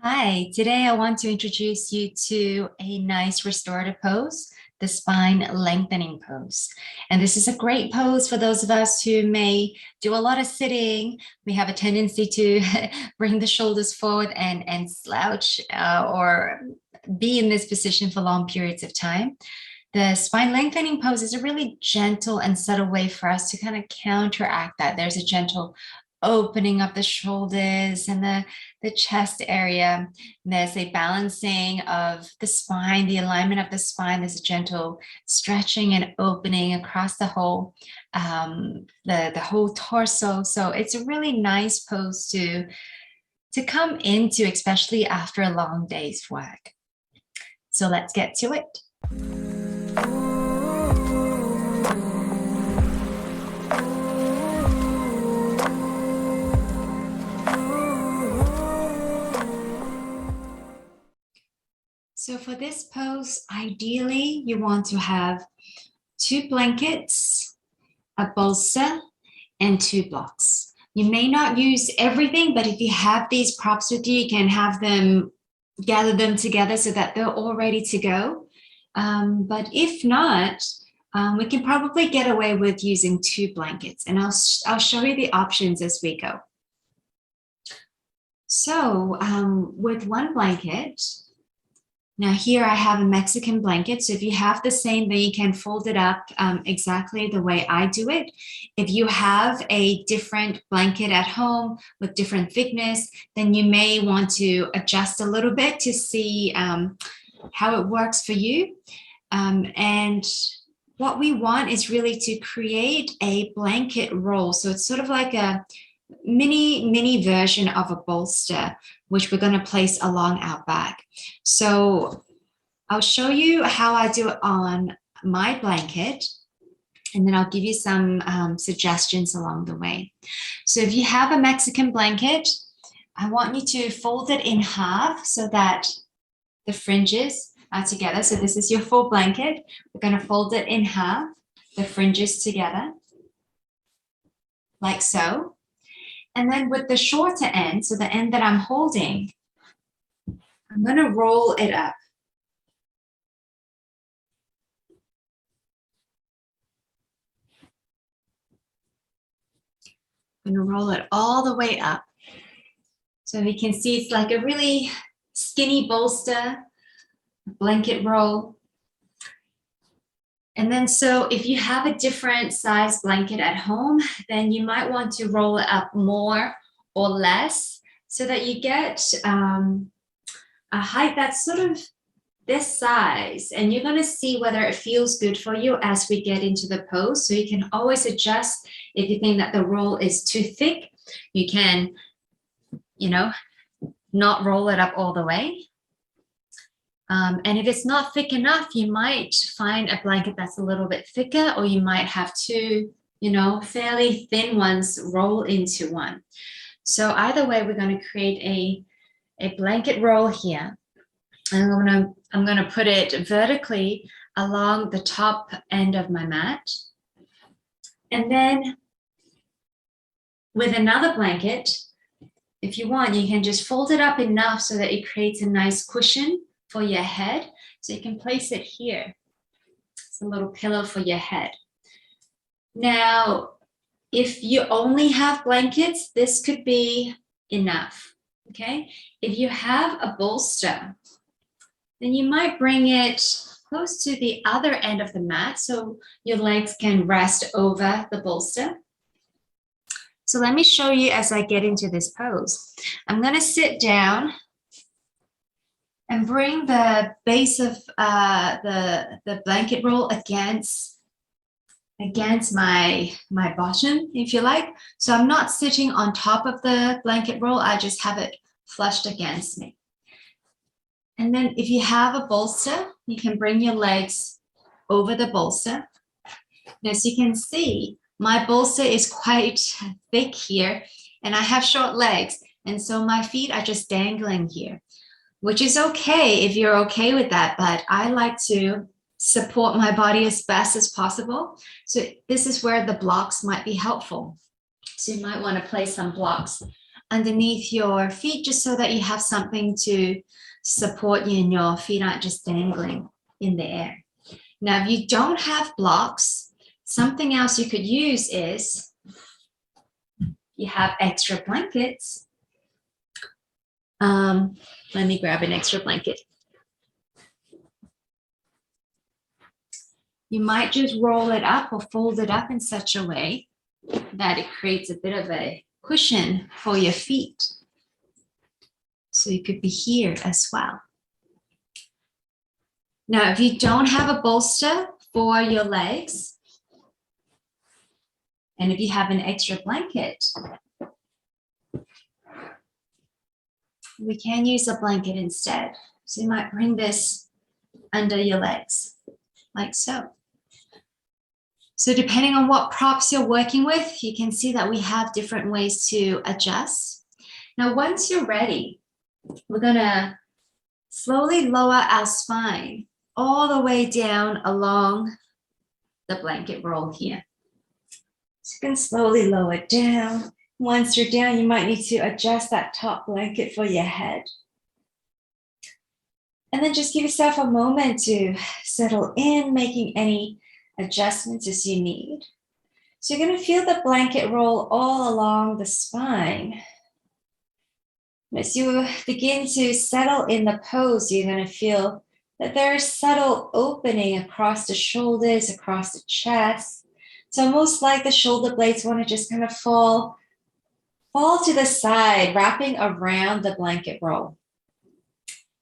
Hi, today I want to introduce you to a nice restorative pose, the spine lengthening pose. And this is a great pose for those of us who may do a lot of sitting. We have a tendency to bring the shoulders forward and slouch or be in this position for long periods of time. The spine lengthening pose is a really gentle and subtle way for us to kind of counteract that. There's a gentle opening up the shoulders and the chest area. There's a balancing of the spine, the alignment of the spine. There's a gentle stretching and opening across the whole torso. So it's a really nice pose to come into, especially after a long day's work. So let's get to it. So for this pose, ideally, you want to have 2 blankets, a bolster, and 2 blocks. You may not use everything, but if you have these props with you, you can have them, gather them together so that they're all ready to go. But if not, we can probably get away with using 2 blankets, and I'll show you the options as we go. So with 1 blanket, now here I have a Mexican blanket. So if you have the same, then you can fold it up exactly the way I do it. If you have a different blanket at home with different thickness, then you may want to adjust a little bit to see how it works for you. And what we want is really to create a blanket roll. So it's sort of like a mini version of a bolster, which we're going to place along our back. So I'll show you how I do it on my blanket, and then I'll give you some suggestions along the way. So if you have a Mexican blanket, I want you to fold it in half so that the fringes are together. So this is your full blanket. We're going to fold it in half, the fringes together, like so. And then with the shorter end, so the end that I'm holding, I'm going to roll it up. I'm going to roll it all the way up. So you can see it's like a really skinny bolster, blanket roll. And then so if you have a different size blanket at home, then you might want to roll it up more or less so that you get a height that's sort of this size. And you're going to see whether it feels good for you as we get into the pose. So you can always adjust. If you think that the roll is too thick, you can, not roll it up all the way. And if it's not thick enough, you might find a blanket that's a little bit thicker, or you might have 2, fairly thin ones roll into one. So either way, we're going to create a blanket roll here. And I'm going to put it vertically along the top end of my mat. And then with another blanket, if you want, you can just fold it up enough so that it creates a nice cushion for your head. So you can place it here. It's a little pillow for your head. Now, if you only have blankets, this could be enough, okay? If you have a bolster, then you might bring it close to the other end of the mat so your legs can rest over the bolster. So let me show you as I get into this pose. I'm going to sit down and bring the base of the blanket roll against my bottom, if you like. So I'm not sitting on top of the blanket roll. I just have it flushed against me. And then if you have a bolster, you can bring your legs over the bolster. And as you can see, my bolster is quite thick here, and I have short legs. And so my feet are just dangling here, which is okay if you're okay with that, but I like to support my body as best as possible. So this is where the blocks might be helpful. So you might want to place some blocks underneath your feet, just so that you have something to support you and your feet aren't just dangling in the air. Now, if you don't have blocks, something else you could use is you have extra blankets. Let me grab an extra blanket. You might just roll it up or fold it up in such a way that it creates a bit of a cushion for your feet. So you could be here as well. Now, if you don't have a bolster for your legs, and if you have an extra blanket, we can use a blanket instead. So you might bring this under your legs, like so. So depending on what props you're working with, you can see that we have different ways to adjust. Now, once you're ready, we're gonna slowly lower our spine all the way down along the blanket roll here. So you can slowly lower it down. Once you're down, you might need to adjust that top blanket for your head. And then just give yourself a moment to settle in, making any adjustments as you need. So you're going to feel the blanket roll all along the spine. As you begin to settle in the pose, you're going to feel that there's subtle opening across the shoulders, across the chest. It's almost like the shoulder blades want to just kind of fall to the side, wrapping around the blanket roll.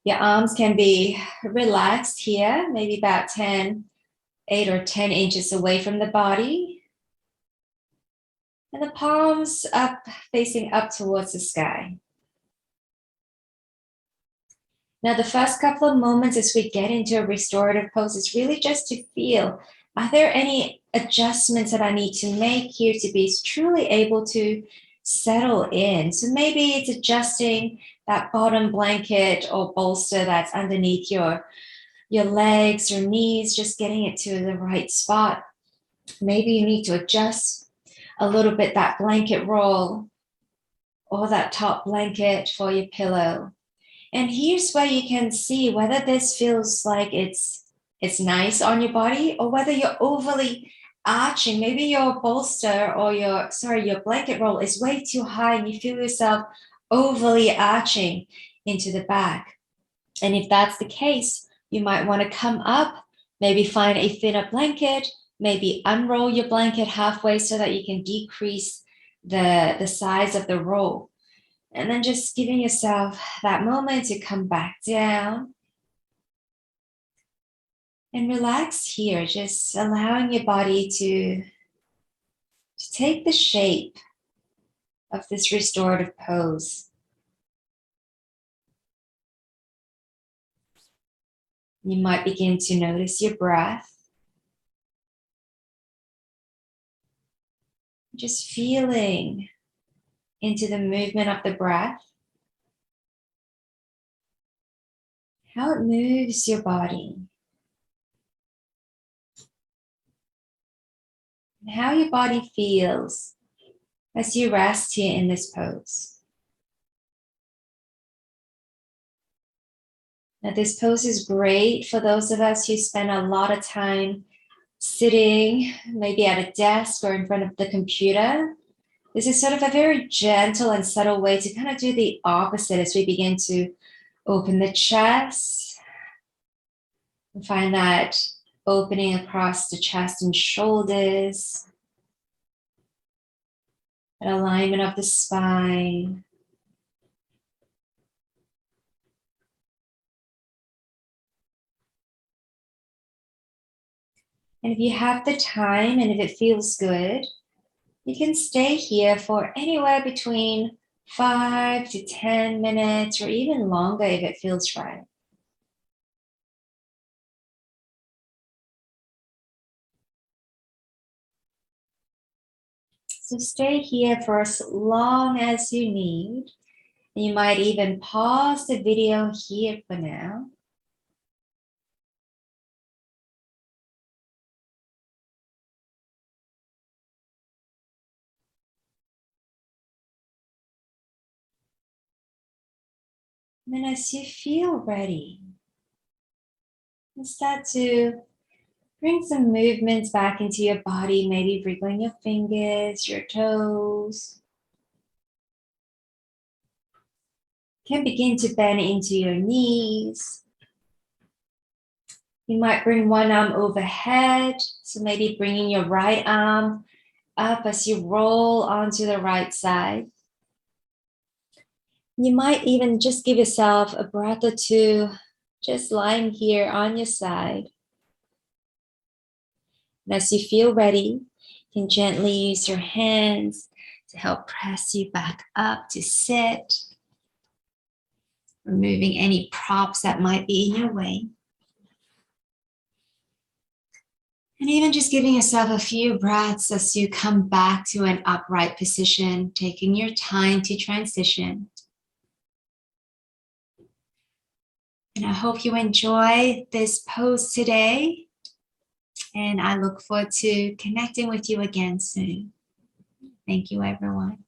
Your arms can be relaxed here, maybe about 8 or 10 inches away from the body. And the palms up, facing up towards the sky. Now, the first couple of moments as we get into a restorative pose is really just to feel, are there any adjustments that I need to make here to be truly able to settle in? So maybe it's adjusting that bottom blanket or bolster that's underneath your legs or knees, just getting it to the right spot. Maybe you need to adjust a little bit that blanket roll or that top blanket for your pillow. And here's where you can see whether this feels like it's nice on your body or whether you're overly arching. Maybe your bolster or your blanket roll is way too high and you feel yourself overly arching into the back. And if that's the case, you might want to come up, maybe find a thinner blanket, maybe unroll your blanket halfway so that you can decrease the size of the roll. And then just giving yourself that moment to come back down. And relax here, just allowing your body to take the shape of this restorative pose. You might begin to notice your breath. Just feeling into the movement of the breath. How it moves your body. And how your body feels as you rest here in this pose. Now, this pose is great for those of us who spend a lot of time sitting, maybe at a desk or in front of the computer. This is sort of a very gentle and subtle way to kind of do the opposite as we begin to open the chest and find that opening across the chest and shoulders, an alignment of the spine. And if you have the time and if it feels good, you can stay here for anywhere between 5 to 10 minutes or even longer if it feels right. So stay here for as long as you need. You might even pause the video here for now. And then as you feel ready, start to bring some movements back into your body, maybe wriggling your fingers, your toes. You can begin to bend into your knees. You might bring one arm overhead, so maybe bringing your right arm up as you roll onto the right side. You might even just give yourself a breath or two, just lying here on your side. And as you feel ready, you can gently use your hands to help press you back up to sit, removing any props that might be in your way. And even just giving yourself a few breaths as you come back to an upright position, taking your time to transition. And I hope you enjoy this pose today. And I look forward to connecting with you again soon. Thank you, everyone.